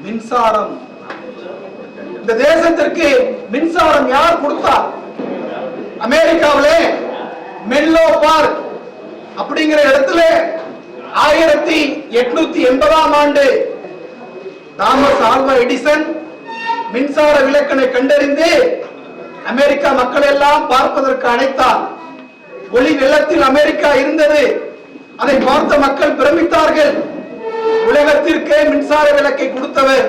மின்சாரம். இந்த தேசத்திற்கு மின்சாரம் யார் கொடுத்தார்? அமெரிக்காவிலே மென்லோ பார்க் அப்படிங்கிற இடத்துல 1880ஆம் ஆண்டு தாமஸ் ஆல்வா எடிசன் மின்சார விளக்கினை கண்டறிந்து அமெரிக்கா மக்கள் எல்லாம் பார்ப்பதற்கு அழைத்தார். ஒளி வெள்ளத்தில் அமெரிக்கா இருந்தது. அதை பார்த்த மக்கள் பிரமித்தார்கள். உலகத்திற்கே மின்சார விளக்கை கொடுத்தவர்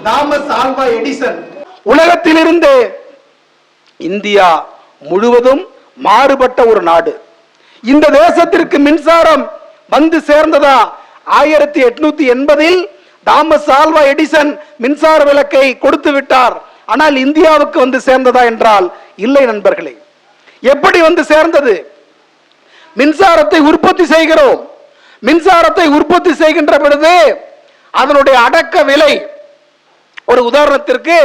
தாமஸ் ஆல்வா எடிசன். உலகத்திலிருந்து இந்தியா முழுவதும் மாறுபட்ட ஒரு நாடு. இந்த தேசத்திற்கு மின்சாரம் வந்து சேர்ந்ததா 1880இல் தாமஸ் ஆல்வா எடிசன் மின்சார விளக்கை கொடுத்து விட்டார். ஆனால் இந்தியாவுக்கு வந்து சேர்ந்ததா என்றால் இல்லை நண்பர்களே. எப்படி வந்து சேர்ந்தது? மின்சாரத்தை உற்பத்தி செய்கிறோம். மின்சாரத்தை உற்பத்தி செய்கின்ற பொழுது அதனுடைய அடக்க விலை, ஒரு உதாரணத்திற்கு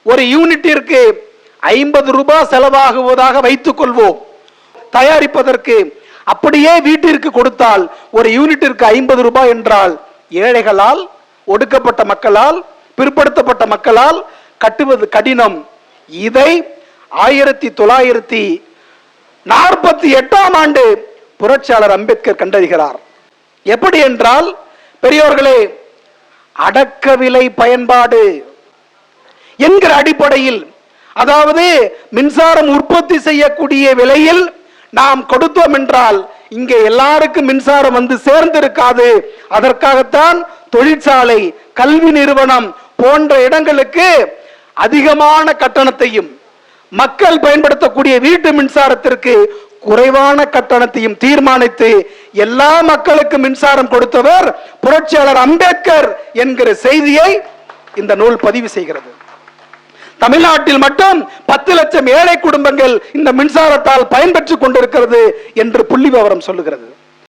ஒரு யூனிட்டிற்கு 50 ரூபாய் செலவாகுவதாக வைத்துக் கொள்வோம். தயாரிப்பதற்கு அப்படியே வீட்டிற்கு கொடுத்தால் ஒரு யூனிட்டிற்கு 50 ரூபாய் என்றால் ஏழைகளால், ஒடுக்கப்பட்ட மக்களால், பிற்படுத்தப்பட்ட மக்களால் கட்டுவது கடினம். இதை 1948ஆம் ஆண்டு புரட்சியாளர் அம்பேத்கர் கண்டறிகிறார். எப்படி என்றால், பெரியோர்களே, அடக்க விலை பயன்பாடு என்கிற அடிப்படையில், அதாவது மின்சாரம் உற்பத்தி செய்யக்கூடிய விலையில் நாம் கொடுத்தோம் என்றால் இங்கே எல்லாருக்கும் மின்சாரம் வந்து சேர்ந்திருக்காது. அதற்காகத்தான் தொழிற்சாலை, கல்வி நிறுவனம் போன்ற இடங்களுக்கு அதிகமான கட்டணத்தையும், மக்கள் பயன்படுத்தக்கூடிய வீட்டு மின்சாரத்திற்கு குறைவான கட்டணத்தையும் தீர்மானித்து எல்லா மக்களுக்கும் மின்சாரம் கொடுத்தவர் புரட்சியாளர் அம்பேத்கர் என்கிற செய்தியை இந்த நூல் பதிவு செய்கிறது. தமிழ்நாட்டில் மட்டும் 10 லட்சம் ஏழை குடும்பங்கள் இந்த மின்சாரத்தால் பயன்பெற்றுக் கொண்டிருக்கிறது என்று புள்ளி விவரம் சொல்லுகிறது.